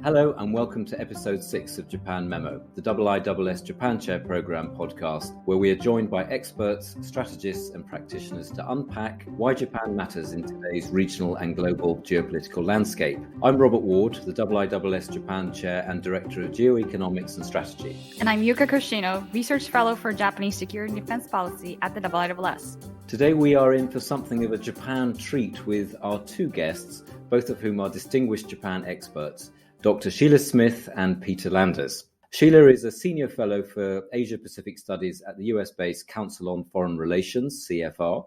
Hello and welcome to episode 6 of Japan Memo, the IISS Japan Chair Programme podcast, where we are joined by experts, strategists and practitioners to unpack why Japan matters in today's regional and global geopolitical landscape. I'm Robert Ward, the IISS Japan Chair and Director of Geoeconomics and Strategy. And I'm Yuka Koshino, Research Fellow for Japanese Security and Defense Policy at the IISS. Today we are in for something of a Japan treat with our two guests, both of whom are distinguished Japan experts. Dr. Sheila Smith and Peter Landers. Sheila is a Senior Fellow for Asia-Pacific Studies at the US-based Council on Foreign Relations, CFR,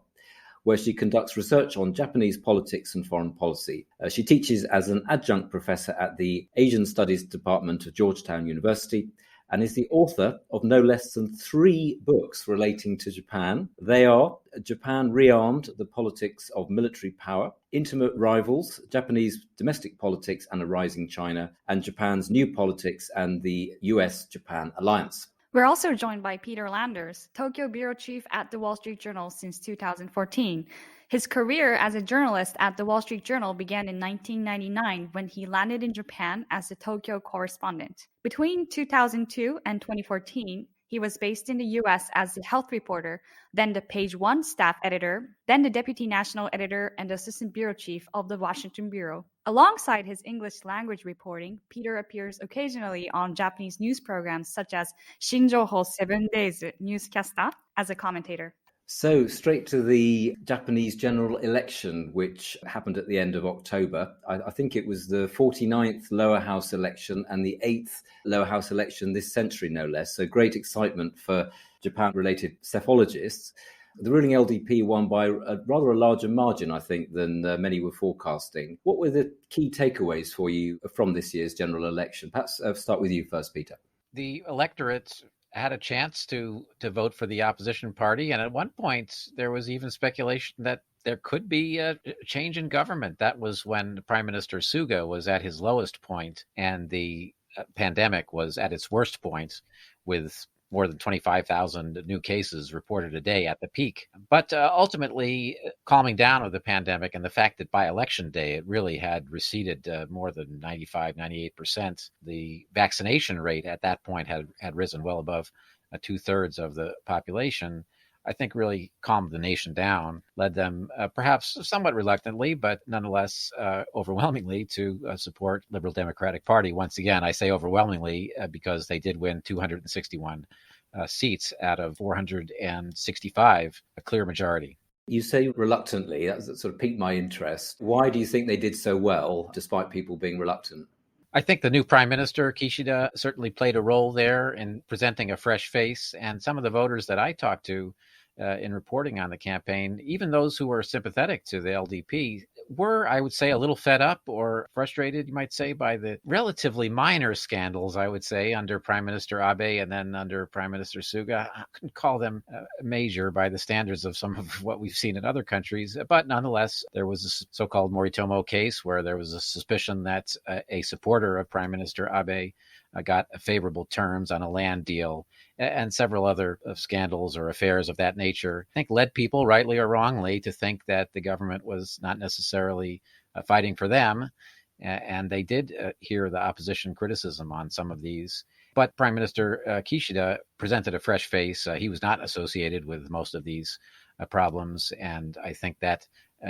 where she conducts research on Japanese politics and foreign policy. She teaches as an adjunct professor at the Asian Studies Department of Georgetown University and is the author of no less than 3 books relating to Japan. They are Japan Rearmed, The Politics of Military Power, Intimate Rivals, Japanese Domestic Politics and a Rising China, and Japan's New Politics and the US-Japan Alliance. We're also joined by Peter Landers, Tokyo Bureau Chief at the Wall Street Journal since 2014. His career as a journalist at the Wall Street Journal began in 1999 when he landed in Japan as a Tokyo correspondent. Between 2002 and 2014, he was based in the US as the health reporter, then the Page One staff editor, then the deputy national editor and assistant bureau chief of the Washington Bureau. Alongside his English language reporting, Peter appears occasionally on Japanese news programs such as Shinjōhō 7 Days newscaster as a commentator. So straight to the Japanese general election, which happened at the end of October. I think it was the 49th lower house election and the 8th lower house election this century, no less. So great excitement for Japan-related psephologists. The ruling LDP won by rather a larger margin, I think, than many were forecasting. What were the key takeaways for you from this year's general election? Perhaps start with you first, Peter. The electorate had a chance to vote for the opposition party. And at one point, there was even speculation that there could be a change in government. That was when Prime Minister Suga was at his lowest point and the pandemic was at its worst point, with more than 25,000 new cases reported a day at the peak. But ultimately, calming down of the pandemic and the fact that by election day, it really had receded more than 95, 98%. The vaccination rate at that point had risen well above 2/3 of the population. I think really calmed the nation down, led them perhaps somewhat reluctantly, but nonetheless overwhelmingly to support Liberal Democratic Party. Once again, I say overwhelmingly because they did win 261 seats out of 465, a clear majority. You say reluctantly, that sort of piqued my interest. Why do you think they did so well, despite people being reluctant? I think the new Prime Minister, Kishida, certainly played a role there in presenting a fresh face. And some of the voters that I talked to in reporting on the campaign, even those who were sympathetic to the LDP, were, I would say, a little fed up or frustrated, you might say, by the relatively minor scandals, I would say, under Prime Minister Abe and then under Prime Minister Suga. I couldn't call them major by the standards of some of what we've seen in other countries. But nonetheless, there was a so-called Moritomo case where there was a suspicion that a supporter of Prime Minister Abe got favorable terms on a land deal, and several other scandals or affairs of that nature, I think led people, rightly or wrongly, to think that the government was not necessarily fighting for them. And they did hear the opposition criticism on some of these. But Prime Minister Kishida presented a fresh face. He was not associated with most of these problems. And I think that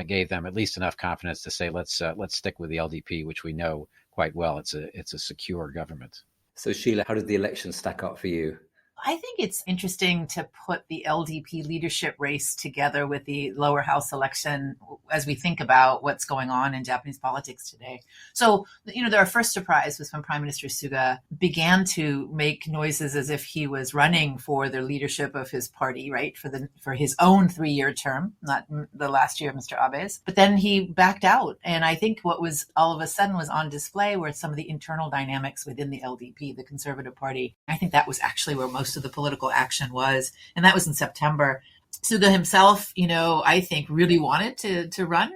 gave them at least enough confidence to say, let's stick with the LDP, which we know quite well. It's a secure government. So Sheila, how did the election stack up for you? I think it's interesting to put the LDP leadership race together with the lower house election as we think about what's going on in Japanese politics today. So, their first surprise was when Prime Minister Suga began to make noises as if he was running for the leadership of his party, right, for his own 3-year term, not the last year of Mr. Abe's. But then he backed out. And I think what was all of a sudden was on display were some of the internal dynamics within the LDP, the Conservative Party. I think that was actually where most of the political action was, and that was in September. Suga himself, I think really wanted to run,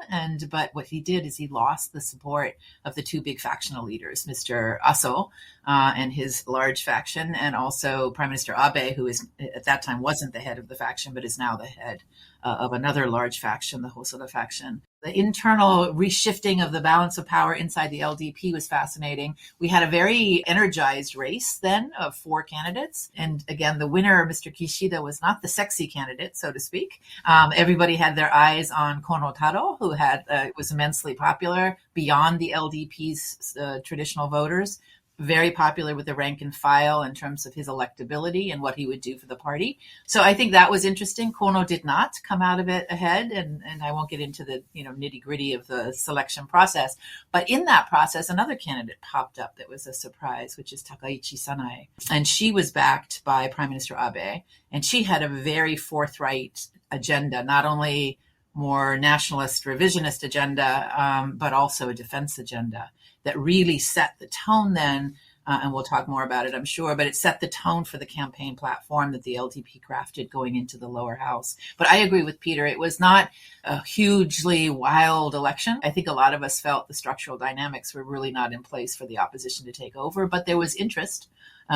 but what he did is he lost the support of the two big factional leaders, Mr. Aso and his large faction, and also Prime Minister Abe, who is at that time wasn't the head of the faction, but is now the head of another large faction, the Hosoda faction. The internal reshifting of the balance of power inside the LDP was fascinating. We had a very energized race then of 4 candidates. And again, the winner, Mr. Kishida, was not the sexy candidate, so to speak. Everybody had their eyes on Kono Taro, who was immensely popular beyond the LDP's traditional voters. Very popular with the rank and file in terms of his electability and what he would do for the party. So I think that was interesting. Kono did not come out of it ahead, and I won't get into the nitty gritty of the selection process. But in that process, another candidate popped up that was a surprise, which is Takaichi Sanai. And she was backed by Prime Minister Abe, and she had a very forthright agenda, not only more nationalist revisionist agenda, but also a defense agenda that really set the tone then, and we'll talk more about it, I'm sure, but it set the tone for the campaign platform that the LDP crafted going into the lower house. But I agree with Peter. It was not a hugely wild election. I think a lot of us felt the structural dynamics were really not in place for the opposition to take over, but there was interest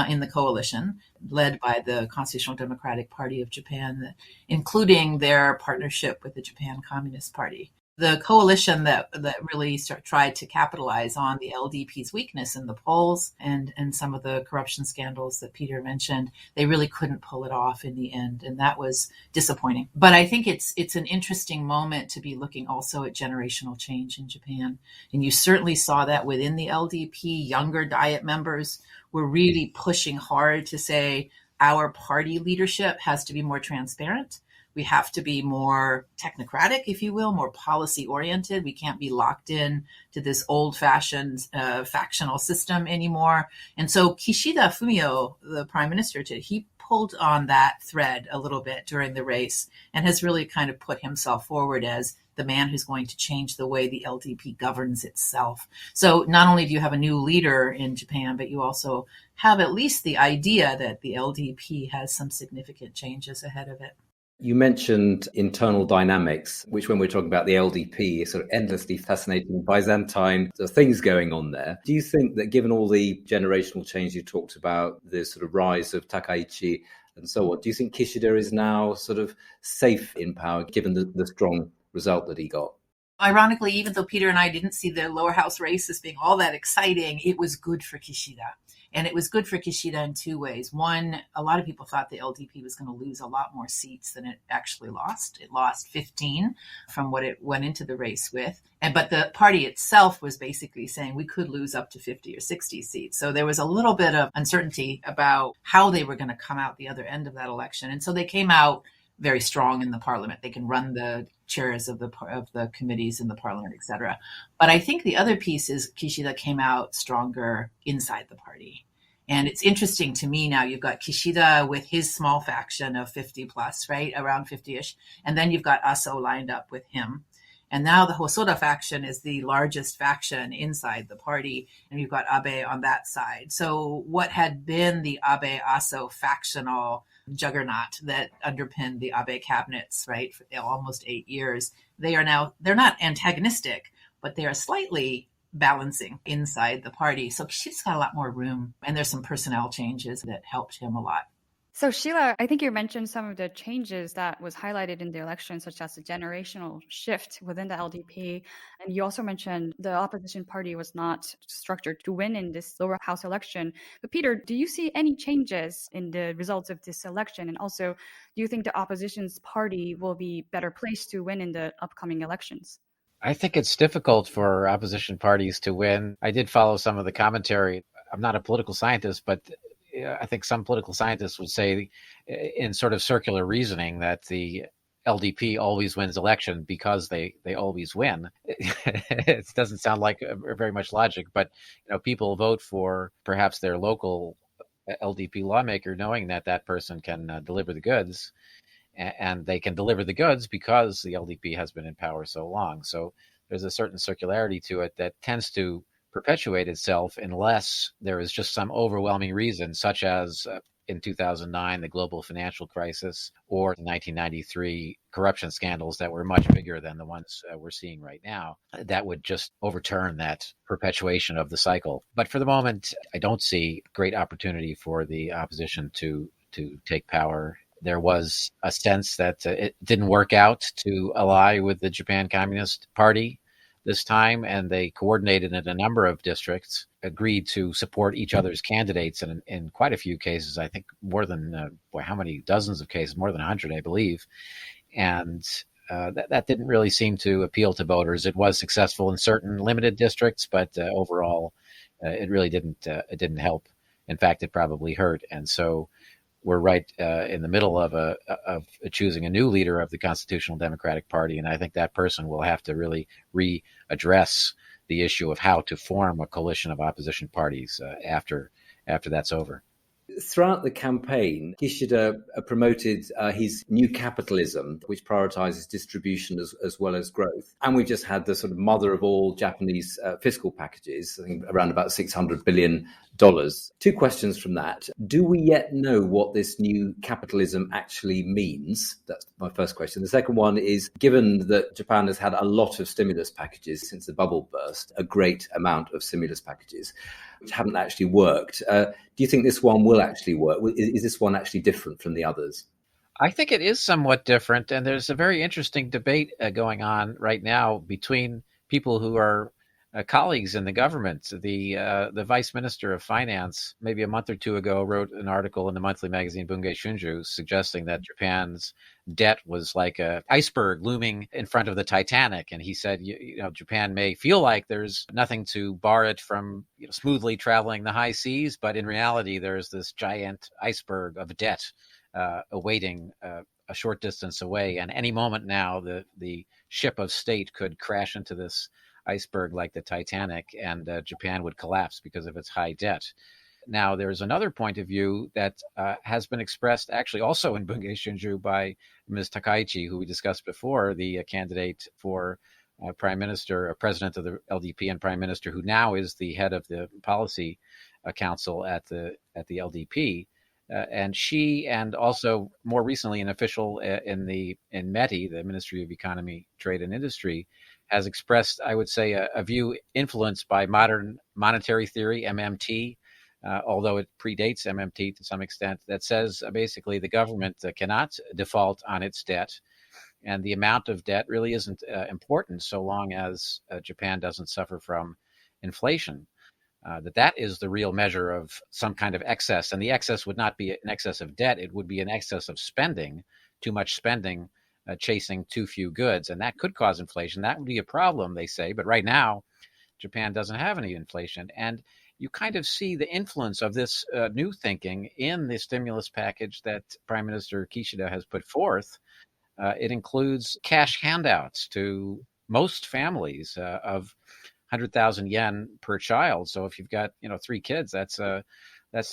in the coalition led by the Constitutional Democratic Party of Japan, including their partnership with the Japan Communist Party. The coalition that really tried to capitalize on the LDP's weakness in the polls and some of the corruption scandals that Peter mentioned, they really couldn't pull it off in the end, and that was disappointing. But I think it's an interesting moment to be looking also at generational change in Japan, and you certainly saw that within the LDP. Younger Diet members were really pushing hard to say our party leadership has to be more transparent. We have to be more technocratic, if you will, more policy oriented. We can't be locked in to this old fashioned factional system anymore. And so Kishida Fumio, the prime minister, he pulled on that thread a little bit during the race and has really kind of put himself forward as the man who's going to change the way the LDP governs itself. So not only do you have a new leader in Japan, but you also have at least the idea that the LDP has some significant changes ahead of it. You mentioned internal dynamics, which when we're talking about the LDP is sort of endlessly fascinating Byzantine things going on there. Do you think that given all the generational change you talked about, the sort of rise of Takaichi and so on, do you think Kishida is now sort of safe in power given the strong result that he got? Ironically, even though Peter and I didn't see the lower house race as being all that exciting, it was good for Kishida. And it was good for Kishida in 2 ways. One, a lot of people thought the LDP was going to lose a lot more seats than it actually lost. It lost 15 from what it went into the race with. But the party itself was basically saying we could lose up to 50 or 60 seats. So there was a little bit of uncertainty about how they were going to come out the other end of that election. And so they came out very strong in the parliament. They can run the chairs of the committees in the parliament, et cetera. But I think the other piece is Kishida came out stronger inside the party. And it's interesting to me now, you've got Kishida with his small faction of 50 plus, right? Around 50-ish. And then you've got Aso lined up with him. And now the Hosoda faction is the largest faction inside the party. And you've got Abe on that side. So what had been the Abe-Aso factional juggernaut that underpinned the Abe cabinets, right, for almost 8 years, they're not antagonistic, but they are slightly balancing inside the party. So she's got a lot more room, and there's some personnel changes that helped him a lot. So Sheila, I think you mentioned some of the changes that was highlighted in the election, such as the generational shift within the LDP. And you also mentioned the opposition party was not structured to win in this lower house election. But Peter, do you see any changes in the results of this election? And also, do you think the opposition's party will be better placed to win in the upcoming elections? I think it's difficult for opposition parties to win. I did follow some of the commentary. I'm not a political scientist, but I think some political scientists would say in sort of circular reasoning that the LDP always wins election because they always win. It doesn't sound like very much logic, but people vote for perhaps their local LDP lawmaker knowing that person can deliver the goods, and they can deliver the goods because the LDP has been in power so long. So there's a certain circularity to it that tends to perpetuate itself unless there is just some overwhelming reason, such as in 2009, the global financial crisis, or 1993 corruption scandals that were much bigger than the ones we're seeing right now, that would just overturn that perpetuation of the cycle. But for the moment, I don't see great opportunity for the opposition to take power there was a sense that it didn't work out to ally with the Japan Communist Party this time, and they coordinated in a number of districts, agreed to support each other's candidates in quite a few cases. I think more than, how many dozens of cases, more than 100, I believe. And that didn't really seem to appeal to voters. It was successful in certain limited districts, but overall, it really didn't help. In fact, it probably hurt. And so we're right in the middle of choosing a new leader of the Constitutional Democratic Party, and I think that person will have to really readdress the issue of how to form a coalition of opposition parties after that's over. Throughout the campaign, Kishida promoted his new capitalism, which prioritizes distribution as well as growth. And we've just had the sort of mother of all Japanese fiscal packages, I think around about $600 billion. Two questions from that. Do we yet know what this new capitalism actually means? That's my first question. The second one is, given that Japan has had a lot of stimulus packages since the bubble burst, a great amount of stimulus packages, which haven't actually worked, do you think this one will actually work? Is this one actually different from the others? I think it is somewhat different, and there's a very interesting debate going on right now between people who are colleagues in the government. The Vice Minister of Finance, maybe a month or two ago, wrote an article in the monthly magazine Bunge Shunju suggesting that Japan's debt was like an iceberg looming in front of the Titanic. And he said, Japan may feel like there's nothing to bar it from smoothly traveling the high seas, but in reality, there's this giant iceberg of debt awaiting a short distance away. And any moment now, the ship of state could crash into this iceberg like the Titanic, and Japan would collapse because of its high debt. Now, there's another point of view that has been expressed actually also in Bunge Shunju by Ms. Takaichi, who we discussed before, the candidate for president of the LDP and prime minister, who now is the head of the policy council at the LDP. And she, and also more recently an official in METI, the Ministry of Economy, Trade and Industry, has expressed, I would say, a view influenced by modern monetary theory, MMT, although it predates MMT to some extent, that says basically the government cannot default on its debt. And the amount of debt really isn't important so long as Japan doesn't suffer from inflation. That is the real measure of some kind of excess. And the excess would not be an excess of debt. It would be an excess of spending, too much spending, chasing too few goods. And that could cause inflation. That would be a problem, they say. But right now, Japan doesn't have any inflation. And you kind of see the influence of this new thinking in the stimulus package that Prime Minister Kishida has put forth. It includes cash handouts to most families of 100,000 yen per child. So if you've got 3 kids, that's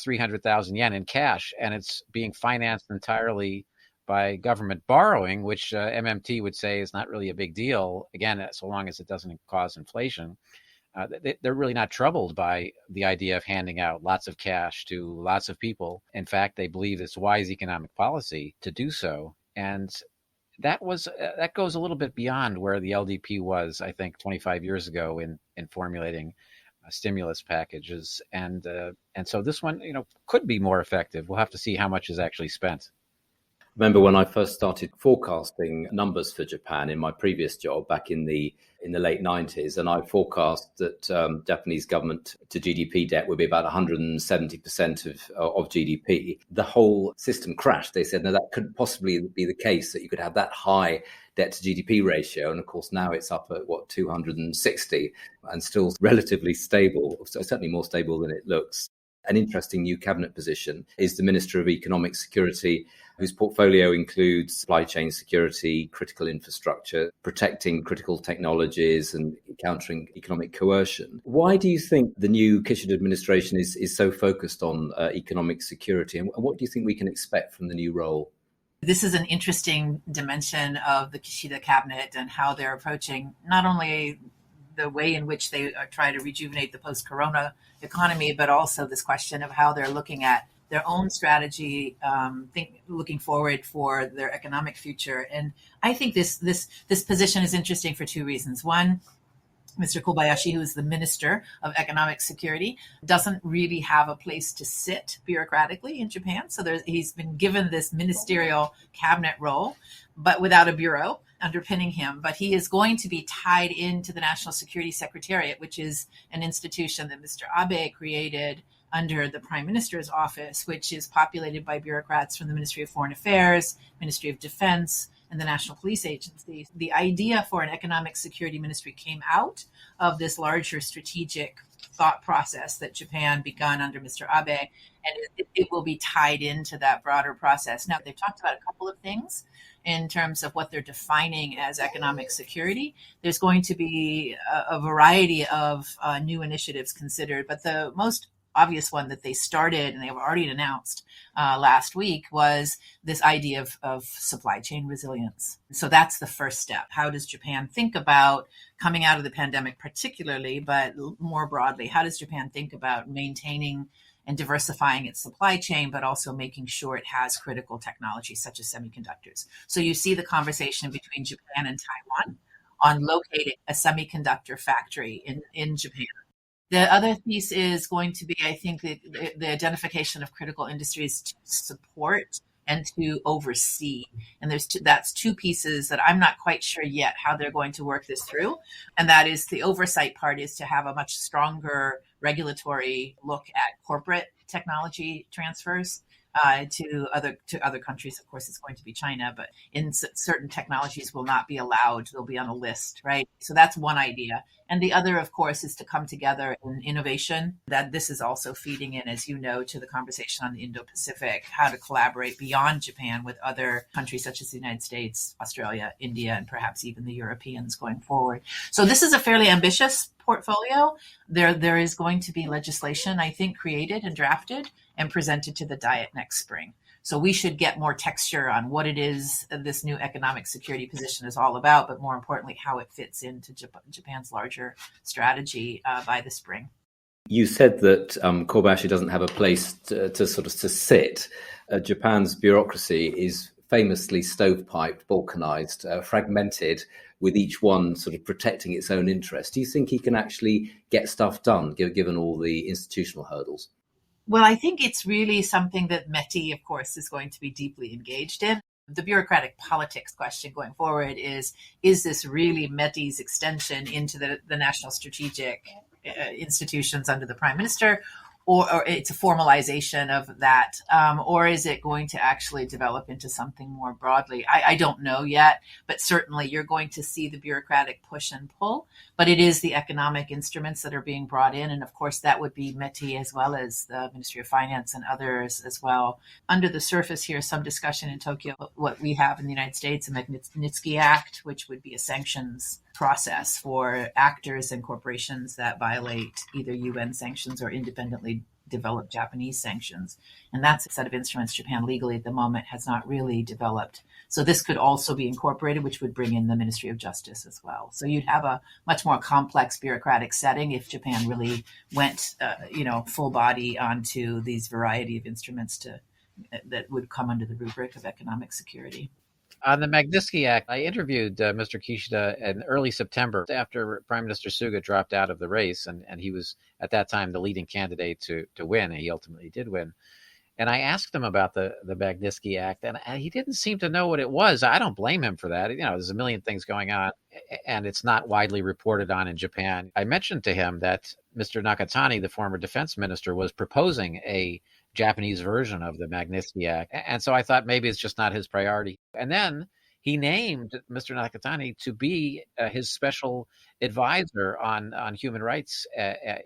300,000 yen in cash, and it's being financed entirely by government borrowing, which MMT would say is not really a big deal. Again, so long as it doesn't cause inflation. They're really not troubled by the idea of handing out lots of cash to lots of people. In fact, they believe it's wise economic policy to do so. And that goes a little bit beyond where the LDP was, I think, 25 years ago in formulating stimulus packages. And so this one, could be more effective. We'll have to see how much is actually spent. Remember when I first started forecasting numbers for Japan in my previous job back in the late 90s, and I forecast that Japanese government to GDP debt would be about 170% of GDP. The whole system crashed. They said, no, that couldn't possibly be the case, that you could have that high debt to GDP ratio. And of course, now it's up at 260 and still relatively stable, so certainly more stable than it looks. An interesting new cabinet position is the Minister of Economic Security, whose portfolio includes supply chain security, critical infrastructure, protecting critical technologies and countering economic coercion. Why do you think the new Kishida administration is so focused on economic security? And what do you think we can expect from the new role? This is an interesting dimension of the Kishida Cabinet and how they're approaching not only the way in which they are trying to rejuvenate the post-corona economy, but also this question of how they're looking at their own strategy, looking forward for their economic future. And I think this position is interesting for 2 reasons. One, Mr. Kobayashi, who is the Minister of Economic Security, doesn't really have a place to sit bureaucratically in Japan. So he's been given this ministerial cabinet role, but without a bureau underpinning him. But he is going to be tied into the National Security Secretariat, which is an institution that Mr. Abe created under the Prime Minister's office, which is populated by bureaucrats from the Ministry of Foreign Affairs, Ministry of Defense, and the National Police Agency. The idea for an economic security ministry came out of this larger strategic thought process that Japan begun under Mr. Abe, and it will be tied into that broader process. Now, they've talked about a couple of things in terms of what they're defining as economic security. There's going to be a variety of new initiatives considered, but the most obvious one that they started and they have already announced last week was this idea of supply chain resilience. So that's the first step. How does Japan think about coming out of the pandemic particularly, but more broadly, how does Japan think about maintaining and diversifying its supply chain, but also making sure it has critical technology such as semiconductors? So you see the conversation between Japan and Taiwan on locating a semiconductor factory in Japan. The other piece is going to be, I think, the identification of critical industries to support and to oversee. And that's two pieces that I'm not quite sure yet how they're going to work this through. And that is the oversight part is to have a much stronger regulatory look at corporate technology transfers to other countries. Of course, it's going to be China, but in certain technologies will not be allowed. They'll be on a list, right? So that's one idea. And the other, of course, is to come together in innovation. That this is also feeding in, as you know, to the conversation on the Indo-Pacific, how to collaborate beyond Japan with other countries such as the United States, Australia, India, and perhaps even the Europeans going forward. So this is a fairly ambitious portfolio. There is going to be legislation, I think, created and drafted and presented to the Diet next spring. So we should get more texture on what it is this new economic security position is all about, but more importantly, how it fits into Japan's larger strategy by the spring. You said that Kobayashi doesn't have a place to sit. Japan's bureaucracy is famously stovepiped, balkanized, fragmented, with each one sort of protecting its own interest. Do you think he can actually get stuff done, given all the institutional hurdles? Well, I think it's really something that METI, of course, is going to be deeply engaged in. The bureaucratic politics question going forward is this really METI's extension into the national strategic institutions under the Prime Minister, or it's a formalization of that, or is it going to actually develop into something more broadly? I don't know yet, but certainly you're going to see the bureaucratic push and pull, but it is the economic instruments that are being brought in. And of course, that would be METI as well as the Ministry of Finance and others as well. Under the surface here, some discussion in Tokyo, what we have in the United States, the Magnitsky Act, which would be a sanctions process for actors and corporations that violate either UN sanctions or independently developed Japanese sanctions. And that's a set of instruments Japan legally at the moment has not really developed. So this could also be incorporated, which would bring in the Ministry of Justice as well. So you'd have a much more complex bureaucratic setting if Japan really went, full body onto these variety of instruments that would come under the rubric of economic security. On the Magnitsky Act, I interviewed Mr. Kishida in early September after Prime Minister Suga dropped out of the race, and he was at that time the leading candidate to win, and he ultimately did win. And I asked him about the Magnitsky Act, and he didn't seem to know what it was. I don't blame him for that. There's a million things going on, and it's not widely reported on in Japan. I mentioned to him that Mr. Nakatani, the former defense minister, was proposing a Japanese version of the Magnitsky Act. And so I thought maybe it's just not his priority. And then he named Mr. Nakatani to be his special advisor on human rights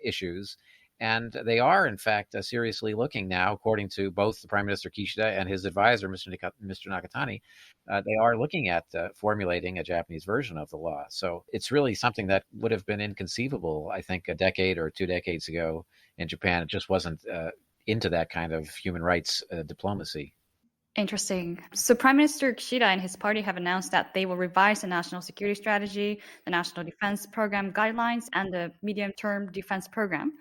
issues. And they are, in fact, seriously looking now, according to both the Prime Minister Kishida and his advisor, Mr. Nakatani, they are looking at formulating a Japanese version of the law. So it's really something that would have been inconceivable, I think, a decade or 2 decades ago in Japan. It just wasn't into that kind of human rights diplomacy. Interesting. So Prime Minister Kishida and his party have announced that they will revise the national security strategy, the national defense program guidelines, and the medium-term defense program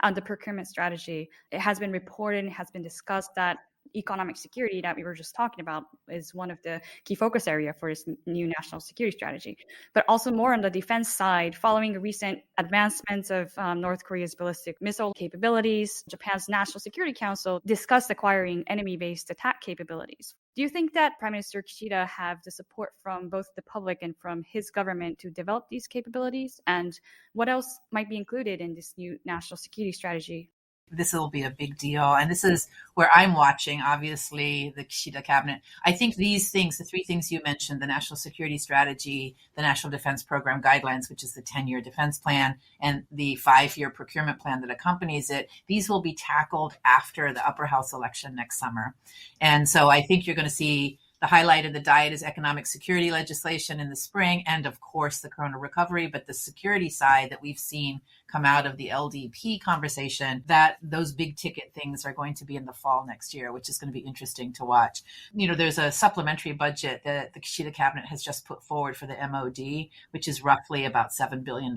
and the procurement strategy. It has been reported, it has been discussed that economic security that we were just talking about is one of the key focus area for this new national security strategy. But also more on the defense side, following the recent advancements of North Korea's ballistic missile capabilities, Japan's National Security Council discussed acquiring enemy-based attack capabilities. Do you think that Prime Minister Kishida have the support from both the public and from his government to develop these capabilities? And what else might be included in this new national security strategy? This will be a big deal. And this is where I'm watching, obviously, the Kishida Cabinet. I think these things, the three things you mentioned, the National Security Strategy, the National Defense Program Guidelines, which is the 10-year defense plan, and the 5-year procurement plan that accompanies it, these will be tackled after the upper house election next summer. And so I think you're going to see the highlight of the diet is economic security legislation in the spring, and of course the corona recovery. But the security side that we've seen come out of the LDP conversation, that those big ticket things are going to be in the fall next year, which is going to be interesting to watch. There's a supplementary budget that the Kishida Cabinet has just put forward for the MOD, which is roughly about $7 billion,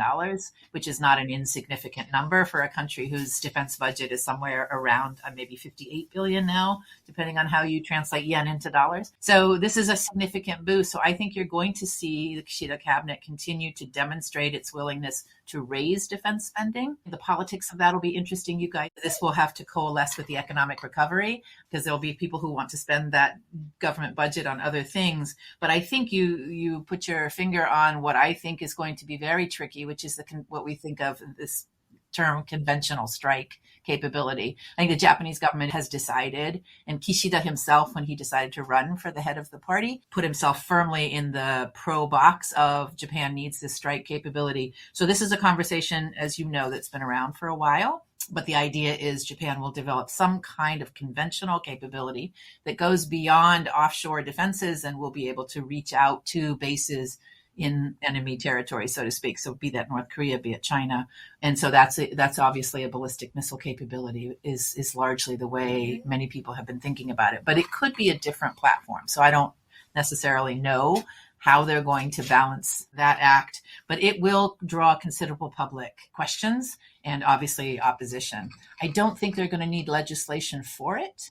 which is not an insignificant number for a country whose defense budget is somewhere around maybe 58 billion now, depending on how you translate yen into dollars. So this is a significant boost. So I think you're going to see the Kishida Cabinet continue to demonstrate its willingness to raise defense spending. The politics of that will be interesting, you guys. This will have to coalesce with the economic recovery because there'll be people who want to spend that government budget on other things. But I think you put your finger on what I think is going to be very tricky, which is what we think of this term conventional strike capability. I think the Japanese government has decided, and Kishida himself, when he decided to run for the head of the party, put himself firmly in the pro box of Japan needs this strike capability. So this is a conversation, as you know, that's been around for a while. But the idea is Japan will develop some kind of conventional capability that goes beyond offshore defenses and will be able to reach out to bases in enemy territory, so to speak. So be that North Korea, be it China. And so that's obviously a ballistic missile capability is largely the way many people have been thinking about it. But it could be a different platform. So I don't necessarily know how they're going to balance that act, but it will draw considerable public questions and obviously opposition. I don't think they're going to need legislation for it,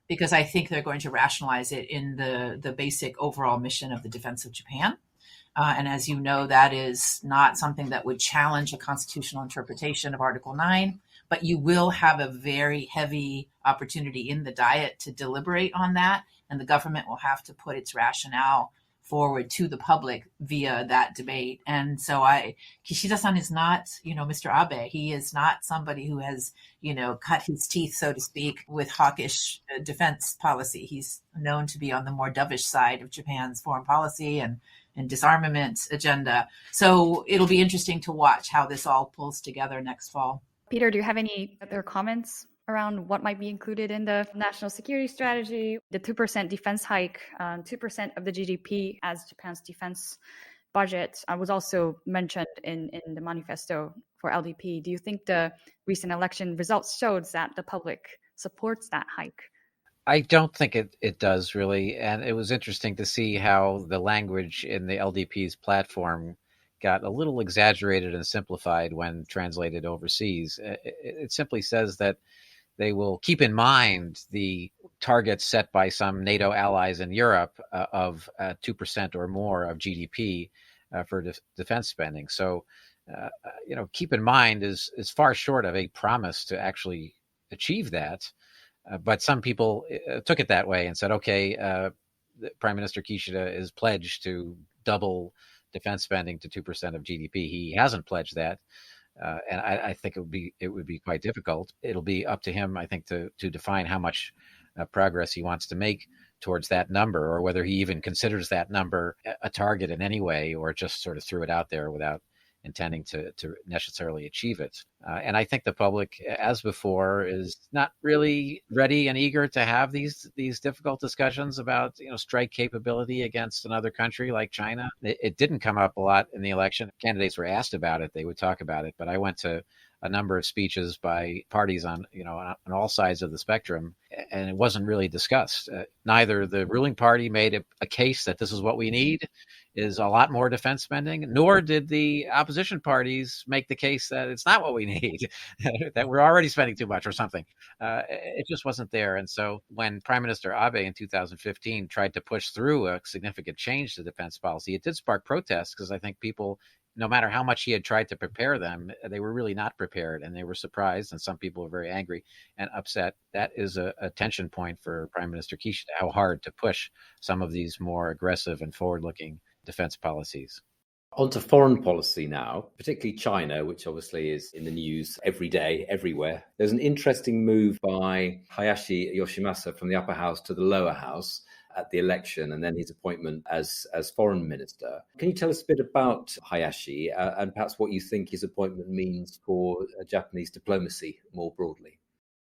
because I think they're going to rationalize it in the basic overall mission of the defense of Japan. And as you know, that is not something that would challenge a constitutional interpretation of Article 9, but you will have a very heavy opportunity in the diet to deliberate on that, and the government will have to put its rationale forward to the public via that debate. And so Kishida-san is not, Mr. Abe. He is not somebody who has, cut his teeth, so to speak, with hawkish defense policy. He's known to be on the more dovish side of Japan's foreign policy and disarmament agenda. So it'll be interesting to watch how this all pulls together next fall. Peter, do you have any other comments around what might be included in the national security strategy? The 2% defense hike, 2% of the GDP as Japan's defense budget was also mentioned in the manifesto for LDP. Do you think the recent election results shows that the public supports that hike? I don't think it does really. And it was interesting to see how the language in the LDP's platform got a little exaggerated and simplified when translated overseas. It simply says that they will keep in mind the targets set by some NATO allies in Europe of 2% or more of GDP for defense spending. So, keep in mind is far short of a promise to actually achieve that. But some people took it that way and said, okay, Prime Minister Kishida is pledged to double defense spending to 2% of GDP. He hasn't pledged that. And I think it would be quite difficult. It'll be up to him, I think, to define how much progress he wants to make towards that number, or whether he even considers that number a target in any way, or just sort of threw it out there without intending to necessarily achieve it. And I think the public, as before, is not really ready and eager to have these difficult discussions about strike capability against another country like China. It didn't come up a lot in the election. Candidates were asked about it; they would talk about it. But I went to a number of speeches by parties on all sides of the spectrum, and it wasn't really discussed. Neither the ruling party made a case that this is what we need is a lot more defense spending, nor did the opposition parties make the case that it's not what we need, that we're already spending too much or something. It just wasn't there. And so when Prime Minister Abe in 2015 tried to push through a significant change to defense policy, it did spark protests because I think people, no matter how much he had tried to prepare them, they were really not prepared, and they were surprised, and some people were very angry and upset. That is a tension point for Prime Minister Kishida, how hard to push some of these more aggressive and forward-looking defense policies. On to foreign policy now, particularly China, which obviously is in the news every day, everywhere. There's an interesting move by Hayashi Yoshimasa from the upper house to the lower house at the election, and then his appointment as foreign minister. Can you tell us a bit about Hayashi and perhaps what you think his appointment means for Japanese diplomacy more broadly?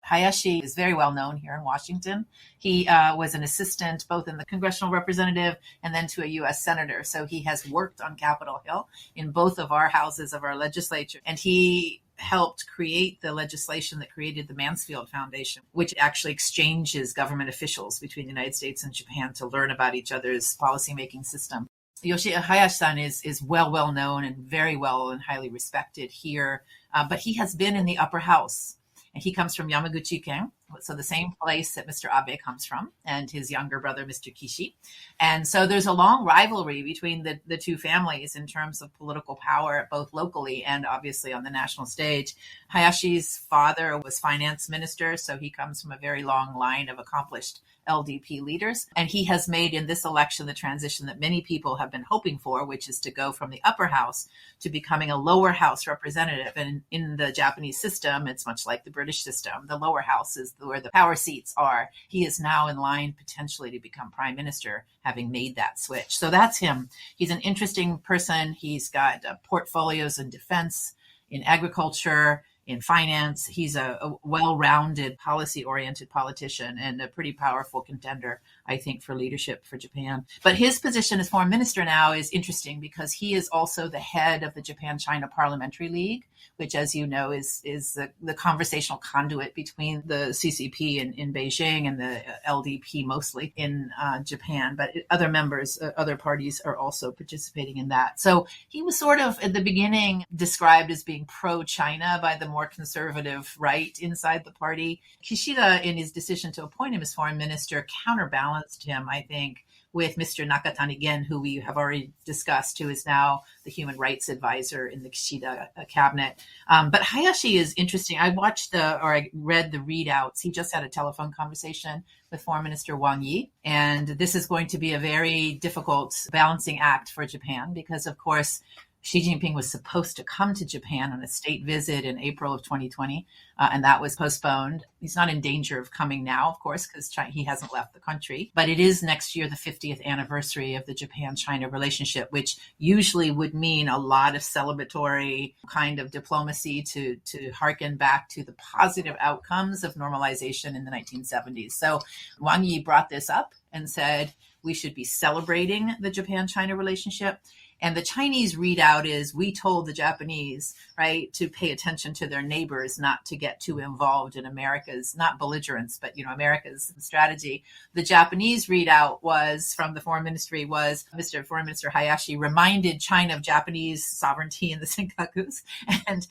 Hayashi is very well known here in Washington. He was an assistant both in the congressional representative and then to a U.S. senator. So he has worked on Capitol Hill in both of our houses of our legislature. And he helped create the legislation that created the Mansfield Foundation, which actually exchanges government officials between the United States and Japan to learn about each other's policymaking system. Hayashi-san is well known and very well and highly respected here, but he has been in the upper house. And he comes from Yamaguchi-ken, so the same place that Mr. Abe comes from, and his younger brother, Mr. Kishi. And so there's a long rivalry between the two families in terms of political power, both locally and obviously on the national stage. Hayashi's father was finance minister, so he comes from a very long line of accomplished LDP leaders. And he has made in this election the transition that many people have been hoping for, which is to go from the upper house to becoming a lower house representative. And in the Japanese system, it's much like the British system. The lower house is where the power seats are. He is now in line potentially to become prime minister, having made that switch. So that's him. He's an interesting person. He's got portfolios in defense, in agriculture, in finance. He's a well-rounded, policy-oriented politician and a pretty powerful contender, I think, for leadership for Japan. But his position as foreign minister now is interesting because he is also the head of the Japan-China Parliamentary League, which, as you know, is the conversational conduit between the CCP in Beijing and the LDP mostly in Japan. But other members, other parties are also participating in that. So he was sort of at the beginning described as being pro-China by the more conservative right inside the party. Kishida, in his decision to appoint him as foreign minister, counterbalanced him, I think, with Mr. Nakatani-gen, who we have already discussed, who is now the human rights advisor in the Kishida Cabinet. But Hayashi is interesting. I read the readouts. He just had a telephone conversation with Foreign Minister Wang Yi. And this is going to be a very difficult balancing act for Japan because, of course, Xi Jinping was supposed to come to Japan on a state visit in April of 2020, and that was postponed. He's not in danger of coming now, of course, because he hasn't left the country. But it is next year the 50th anniversary of the Japan-China relationship, which usually would mean a lot of celebratory kind of diplomacy to harken back to the positive outcomes of normalization in the 1970s. So Wang Yi brought this up and said we should be celebrating the Japan-China relationship. And the Chinese readout is we told the Japanese, right, to pay attention to their neighbors, not to get too involved in America's, not belligerence, but, America's strategy. The Japanese readout was from the foreign ministry was Mr. Foreign Minister Hayashi reminded China of Japanese sovereignty in the Senkakus and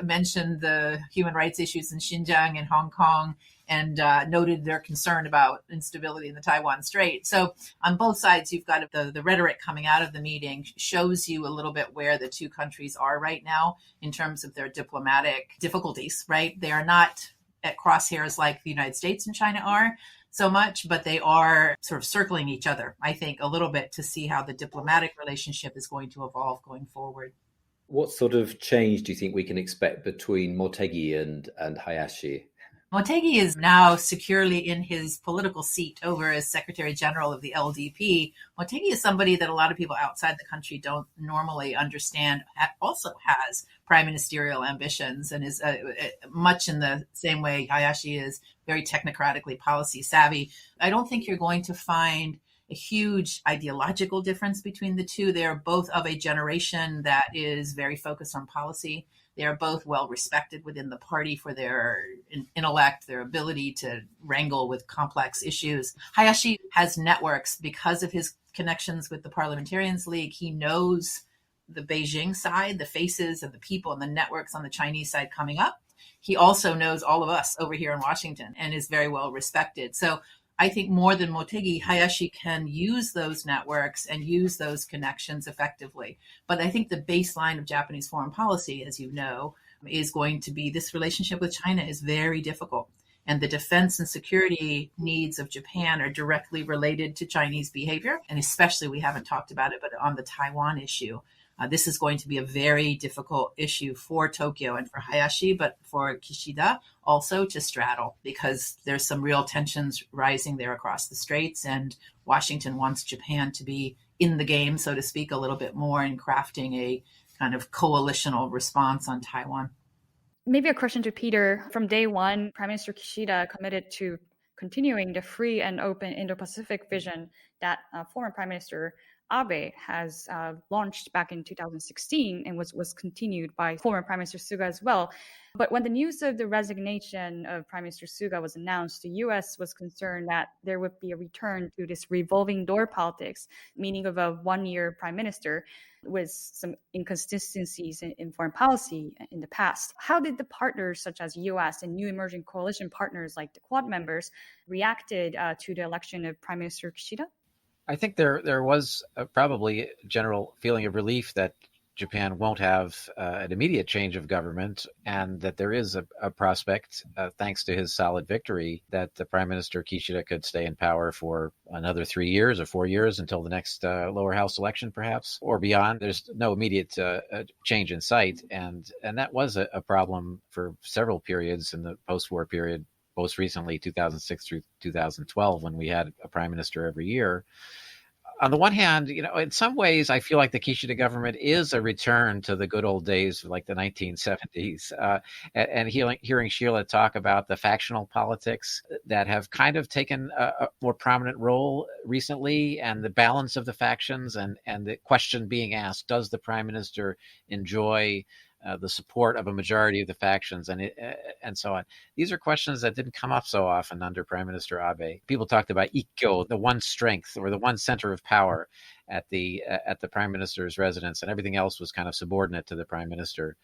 mentioned the human rights issues in Xinjiang and Hong Kong and noted their concern about instability in the Taiwan Strait. So on both sides, you've got the rhetoric coming out of the meeting shows you a little bit where the two countries are right now in terms of their diplomatic difficulties, right? They are not at crosshairs like the United States and China are so much, but they are sort of circling each other, I think, a little bit to see how the diplomatic relationship is going to evolve going forward. What sort of change do you think we can expect between Motegi and Hayashi? Motegi is now securely in his political seat over as Secretary General of the LDP. Motegi is somebody that a lot of people outside the country don't normally understand, also has prime ministerial ambitions and is much in the same way Hayashi is very technocratically policy savvy. I don't think you're going to find a huge ideological difference between the two. They are both of a generation that is very focused on policy. They are both well respected within the party for their intellect, their ability to wrangle with complex issues. Hayashi has networks because of his connections with the Parliamentarians League. He knows the Beijing side, the faces and the people and the networks on the Chinese side coming up. He also knows all of us over here in Washington and is very well respected. So I think more than Motegi, Hayashi can use those networks and use those connections effectively. But I think the baseline of Japanese foreign policy, as you know, is going to be this relationship with China is very difficult. And the defense and security needs of Japan are directly related to Chinese behavior. And especially, we haven't talked about it, but on the Taiwan issue, this is going to be a very difficult issue for Tokyo and for Hayashi, but for Kishida also to straddle, because there's some real tensions rising there across the straits. And Washington wants Japan to be in the game, so to speak, a little bit more in crafting a kind of coalitional response on Taiwan. Maybe a question to Peter. From day one, Prime Minister Kishida committed to continuing the free and open Indo-Pacific vision that former Prime Minister Abe has launched back in 2016 and was continued by former Prime Minister Suga as well. But when the news of the resignation of Prime Minister Suga was announced, the U.S. was concerned that there would be a return to this revolving door politics, meaning of a one-year prime minister with some inconsistencies in foreign policy in the past. How did the partners such as U.S. and new emerging coalition partners like the Quad members reacted to the election of Prime Minister Kishida? I think there was probably a general feeling of relief that Japan won't have an immediate change of government, and that there is a prospect, thanks to his solid victory, that the Prime Minister Kishida could stay in power for another 3 years or 4 years until the next lower house election, perhaps, or beyond. There's no immediate change in sight, and that was a problem for several periods in the post-war period. Most recently, 2006 through 2012, when we had a prime minister every year. On the one hand, in some ways, I feel like the Kishida government is a return to the good old days, like the 1970s. And hearing Sheila talk about the factional politics that have kind of taken a more prominent role recently, and the balance of the factions, and the question being asked, does the prime minister enjoy the support of a majority of the factions, and so on. These are questions that didn't come up so often under Prime Minister Abe. People talked about ikkyo, the one strength or the one center of power at the prime minister's residence, and everything else was kind of subordinate to the prime minister,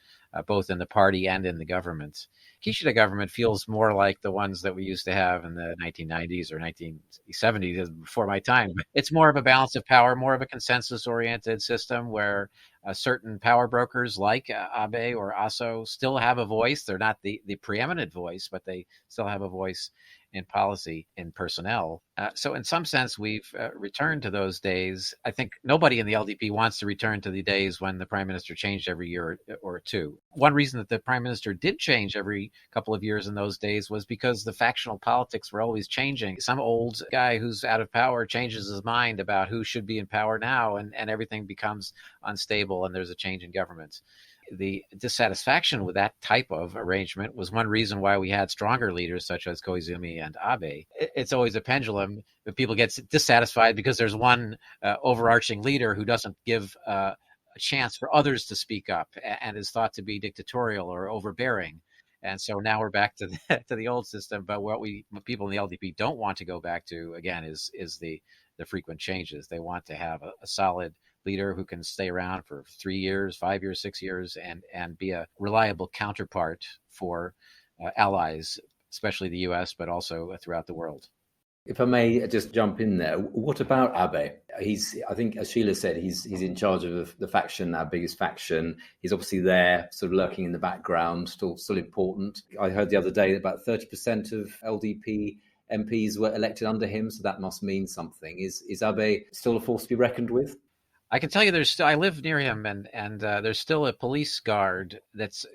both in the party and in the government. Kishida government feels more like the ones that we used to have in the 1990s or 1970s, before my time. It's more of a balance of power, more of a consensus-oriented system where certain power brokers like Abe or Aso still have a voice. They're not the preeminent voice, but they still have a voice in policy, in personnel. So in some sense, we've returned to those days. I think nobody in the LDP wants to return to the days when the prime minister changed every year or two. One reason that the prime minister did change every couple of years in those days was because the factional politics were always changing. Some old guy who's out of power changes his mind about who should be in power now, and everything becomes unstable, and there's a change in government. The dissatisfaction with that type of arrangement was one reason why we had stronger leaders such as Koizumi and Abe. It's always a pendulum. But people get dissatisfied because there's one overarching leader who doesn't give a chance for others to speak up and is thought to be dictatorial or overbearing. And so now we're back to the old system. But what people in the LDP don't want to go back to, again, is the frequent changes. They want to have a solid leader who can stay around for 3 years, 5 years, 6 years, and be a reliable counterpart for allies, especially the U.S., but also throughout the world. If I may just jump in there, what about Abe? I think, as Sheila said, he's in charge of the faction, our biggest faction. He's obviously there, sort of lurking in the background, still important. I heard the other day that about 30% of LDP MPs were elected under him, so that must mean something. Is Abe still a force to be reckoned with? I can tell you I live near him, and there's still a police guard that's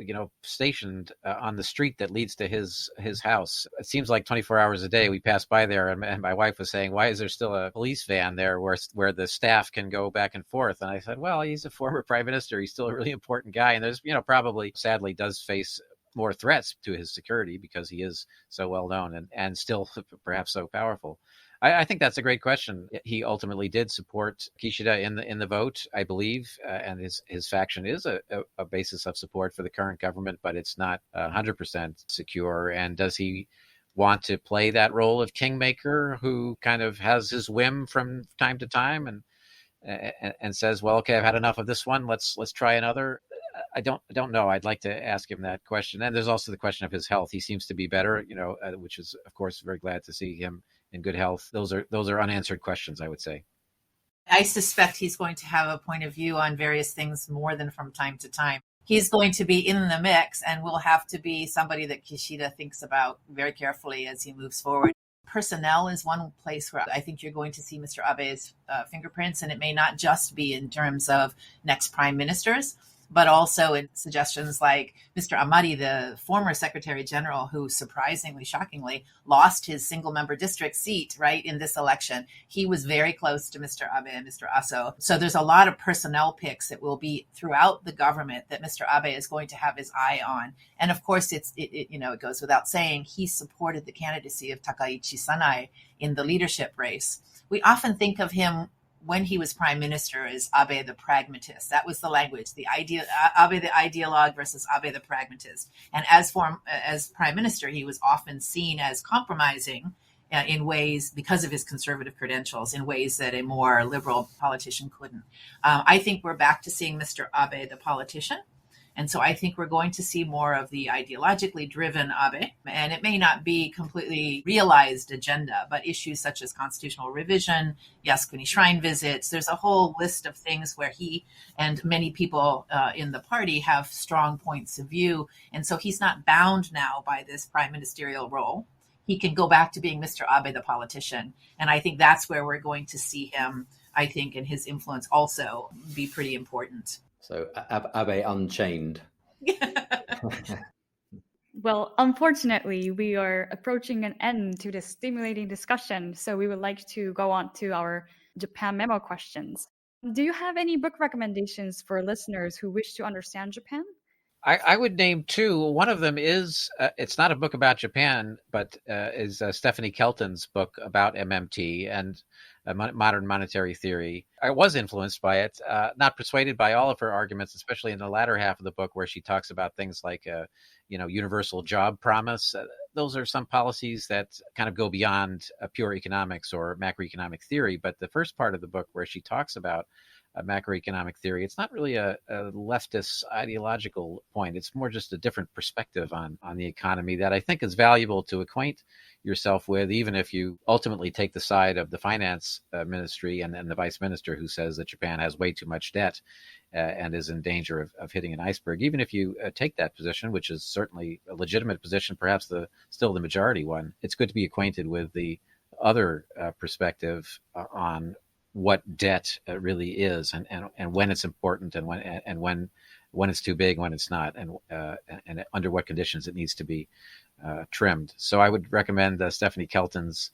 stationed on the street that leads to his house. It seems like 24 hours a day we pass by there, and my wife was saying, why is there still a police van there where the staff can go back and forth? And I said, well, he's a former prime minister. He's still a really important guy, and there's probably sadly does face more threats to his security because he is so well known and still perhaps so powerful. I think that's a great question. He ultimately did support Kishida in the vote, I believe, and his faction is a basis of support for the current government, but it's not 100% secure. And does he want to play that role of kingmaker who kind of has his whim from time to time? And and says, well, okay, I've had enough of this one. Let's try another. I don't know. I'd like to ask him that question. And there's also the question of his health. He seems to be better, which is, of course, very glad to see him in good health. Those are unanswered questions, I would say. I suspect he's going to have a point of view on various things more than from time to time. He's going to be in the mix and will have to be somebody that Kishida thinks about very carefully as he moves forward. Personnel is one place where I think you're going to see Mr. Abe's fingerprints, and it may not just be in terms of next prime ministers, but also in suggestions like Mr. Amari, the former Secretary General, who surprisingly, shockingly, lost his single-member district seat, right, in this election. He was very close to Mr. Abe and Mr. Aso. So there's a lot of personnel picks that will be throughout the government that Mr. Abe is going to have his eye on. And of course, it goes without saying, he supported the candidacy of Takaichi Sanai in the leadership race. We often think of him when he was prime minister as Abe the pragmatist. That was the language, Abe the ideologue versus Abe the pragmatist. And as prime minister, he was often seen as compromising in ways, because of his conservative credentials, in ways that a more liberal politician couldn't. I think we're back to seeing Mr. Abe the politician. And so I think we're going to see more of the ideologically driven Abe. And it may not be completely realized agenda, but issues such as constitutional revision, Yasukuni shrine visits, there's a whole list of things where he and many people in the party have strong points of view. And so he's not bound now by this prime ministerial role. He can go back to being Mr. Abe the politician. And I think that's where we're going to see him, I think, and his influence also be pretty important. So Abe Unchained. Well, unfortunately, we are approaching an end to this stimulating discussion, so we would like to go on to our Japan Memo questions. Do you have any book recommendations for listeners who wish to understand Japan? I would name two. One of them is, it's not a book about Japan, but is Stephanie Kelton's book about MMT and modern monetary theory. I was influenced by it, not persuaded by all of her arguments, especially in the latter half of the book where she talks about things like, universal job promise. Those are some policies that kind of go beyond pure economics or macroeconomic theory. But the first part of the book where she talks about macroeconomic theory, it's not really a leftist ideological point. It's more just a different perspective on the economy that I think is valuable to acquaint yourself with, even if you ultimately take the side of the finance ministry and the vice minister who says that Japan has way too much debt and is in danger of hitting an iceberg. Even if you take that position, which is certainly a legitimate position, perhaps still the majority one, it's good to be acquainted with the other perspective on what debt really is, and when it's important, and when it's too big, when it's not, and under what conditions it needs to be trimmed. So I would recommend Stephanie Kelton's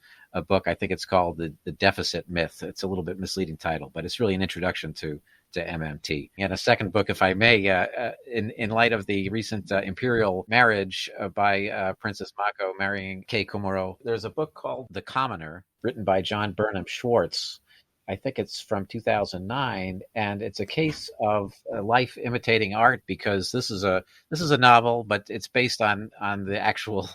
book. I think it's called The Deficit Myth. It's a little bit misleading title, but it's really an introduction to MMT. And a second book, if I may, in light of the recent imperial marriage by Princess Mako marrying Kei Komuro, there's a book called The Commoner, written by John Burnham Schwartz. I think it's from 2009, and it's a case of life imitating art, because this is a novel, but it's based on the actual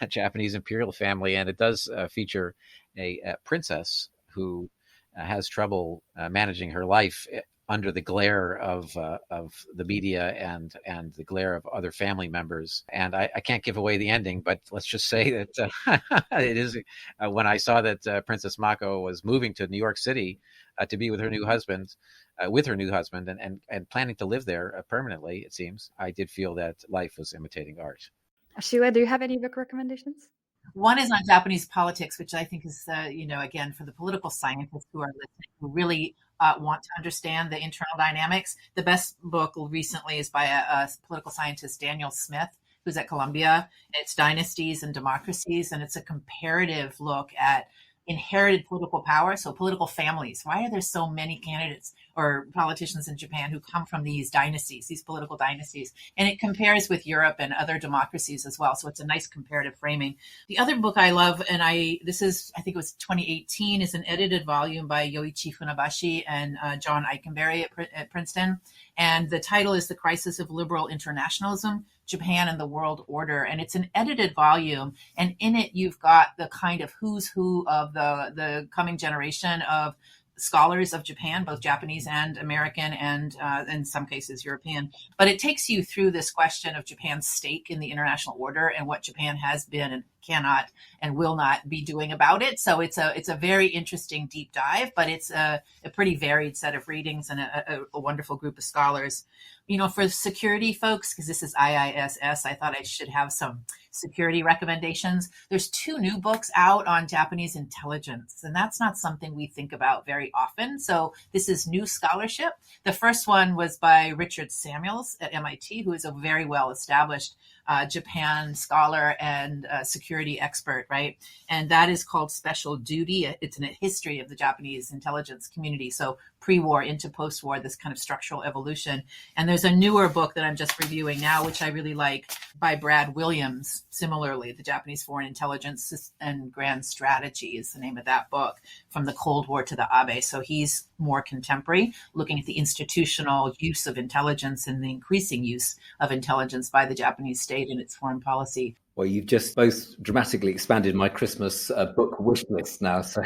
Japanese imperial family, and it does feature a princess who has trouble managing her life under the glare of the media and the glare of other family members. And I can't give away the ending, but let's just say that it is when I saw that Princess Mako was moving to New York City to be with her new husband, and planning to live there permanently, it seems, I did feel that life was imitating art. Sheila, do you have any book recommendations? One is on Japanese politics, which I think is, again, for the political scientists who are listening, who really want to understand the internal dynamics. The best book recently is by a political scientist, Daniel Smith, who's at Columbia. It's Dynasties and Democracies, and it's a comparative look at inherited political power, so political families. Why are there so many candidates or politicians in Japan who come from these dynasties, these political dynasties? And it compares with Europe and other democracies as well. So it's a nice comparative framing. The other book I love, and I think it was 2018, is an edited volume by Yoichi Funabashi and John Eikenberry at Princeton. And the title is The Crisis of Liberal Internationalism, Japan and the World Order. And it's an edited volume. And in it, you've got the kind of who's who of the coming generation of scholars of Japan, both Japanese and American, and in some cases European. But it takes you through this question of Japan's stake in the international order and what Japan has been and cannot and will not be doing about it. So it's a very interesting deep dive, but it's a pretty varied set of readings and a wonderful group of scholars. For security folks, because this is IISS, I thought I should have some security recommendations. There's 2 new books out on Japanese intelligence, and that's not something we think about very often. So this is new scholarship. The first one was by Richard Samuels at MIT, who is a very well-established Japan scholar and security expert, right? And that is called Special Duty. It's a history of the Japanese intelligence community. So pre-war into post-war, this kind of structural evolution. And there's a newer book that I'm just reviewing now, which I really like, by Brad Williams. Similarly, The Japanese Foreign Intelligence and Grand Strategy is the name of that book, From the Cold War to the Abe. So he's more contemporary, looking at the institutional use of intelligence and the increasing use of intelligence by the Japanese state in its foreign policy. Well, you've just both dramatically expanded my Christmas book wish list now, so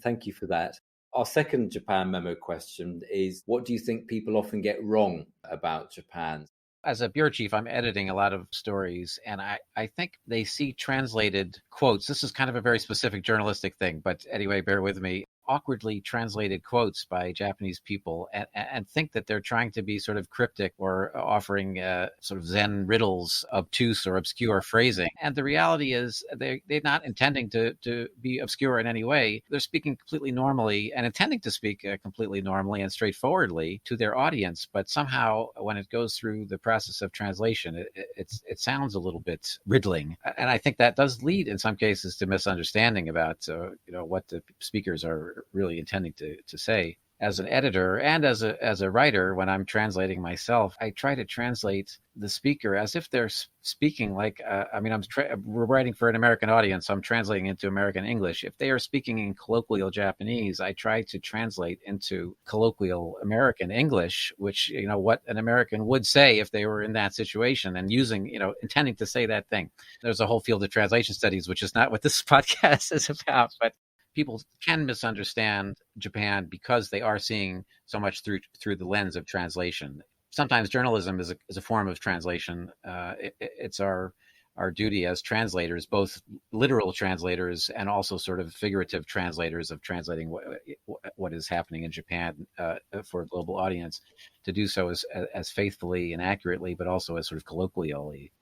thank you for that. Our second Japan Memo question is, what do you think people often get wrong about Japan? As a bureau chief, I'm editing a lot of stories, and I think they see translated quotes. This is kind of a very specific journalistic thing, but anyway, bear with me. Awkwardly translated quotes by Japanese people and think that they're trying to be sort of cryptic or offering sort of Zen riddles, obtuse or obscure phrasing. And the reality is they're not intending to be obscure in any way. They're speaking completely normally and intending to speak completely normally and straightforwardly to their audience. But somehow when it goes through the process of translation, it sounds a little bit riddling. And I think that does lead in some cases to misunderstanding about what the speakers are really intending to say. As an editor and as a writer, when I'm translating myself, I try to translate the speaker as if they're speaking like, we're writing for an American audience, so I'm translating into American English. If they are speaking in colloquial Japanese, I try to translate into colloquial American English, which, what an American would say if they were in that situation and using, intending to say that thing. There's a whole field of translation studies, which is not what this podcast is about, but people can misunderstand Japan because they are seeing so much through the lens of translation. Sometimes journalism is a form of translation. It's our duty as translators, both literal translators and also sort of figurative translators of translating what is happening in Japan for a global audience, to do so as faithfully and accurately, but also as sort of colloquially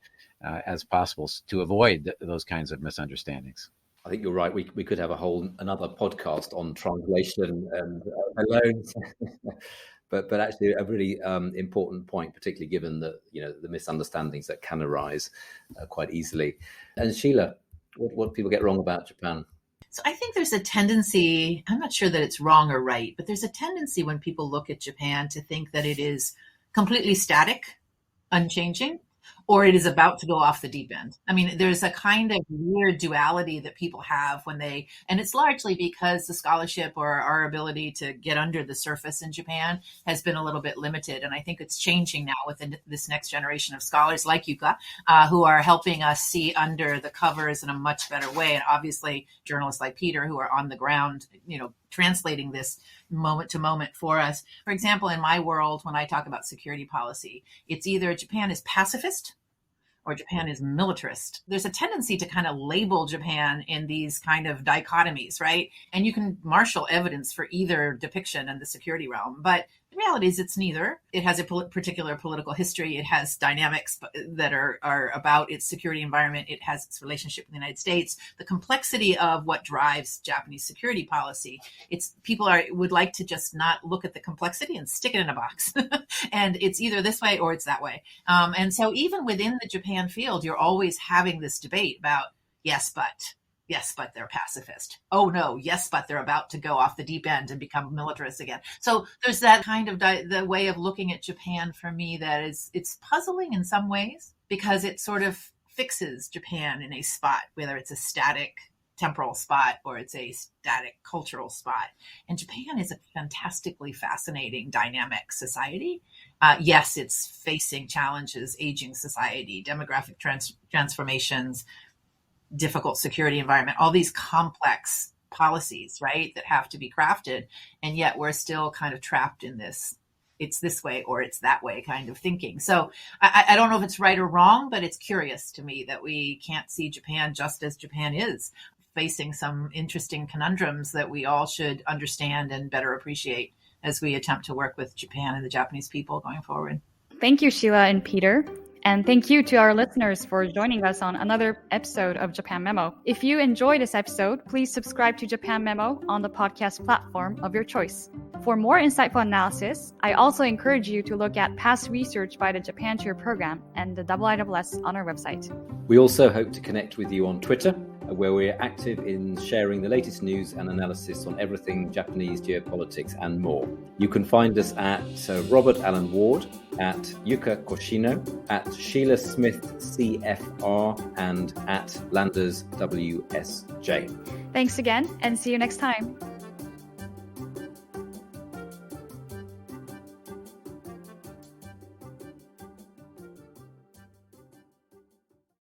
as possible, to avoid those kinds of misunderstandings. I think you're right. We could have another podcast on translation alone, but actually a really important point, particularly given that the misunderstandings that can arise quite easily. And Sheila, what people get wrong about Japan? So I think there's a tendency. I'm not sure that it's wrong or right, but there's a tendency when people look at Japan to think that it is completely static, unchanging, or it is about to go off the deep end. I mean, there's a kind of weird duality that people have and it's largely because the scholarship or our ability to get under the surface in Japan has been a little bit limited. And I think it's changing now with this next generation of scholars like Yuka, who are helping us see under the covers in a much better way. And obviously journalists like Peter, who are on the ground, translating this moment to moment for us. For example, in my world, when I talk about security policy, it's either Japan is pacifist or Japan is militarist. There's a tendency to kind of label Japan in these kind of dichotomies, right? And you can marshal evidence for either depiction in the security realm, but the reality is it's neither. It has a particular political history. It has dynamics that are about its security environment. It has its relationship with the United States. The complexity of what drives Japanese security policy. People would like to just not look at the complexity and stick it in a box. And it's either this way or it's that way. And so even within the Japan field, you're always having this debate about yes, but they're pacifist. Oh no, yes, but they're about to go off the deep end and become militarist again. So there's that kind of the way of looking at Japan for me that it's puzzling in some ways, because it sort of fixes Japan in a spot, whether it's a static temporal spot or it's a static cultural spot. And Japan is a fantastically fascinating, dynamic society. Yes, it's facing challenges, aging society, demographic transformations, difficult security environment, all these complex policies, right, that have to be crafted. And yet we're still kind of trapped in this, it's this way or it's that way kind of thinking. So I don't know if it's right or wrong, but it's curious to me that we can't see Japan just as Japan is, facing some interesting conundrums that we all should understand and better appreciate as we attempt to work with Japan and the Japanese people going forward. Thank you, Sheila and Peter. And thank you to our listeners for joining us on another episode of Japan Memo. If you enjoyed this episode, please subscribe to Japan Memo on the podcast platform of your choice. For more insightful analysis, I also encourage you to look at past research by the Japan Tour program and the IISS on our website. We also hope to connect with you on Twitter, where we're active in sharing the latest news and analysis on everything Japanese geopolitics and more. You can find us at Robert Allen Ward, at Yuka Koshino, at Sheila Smith CFR, and at Landers WSJ. Thanks again, and see you next time.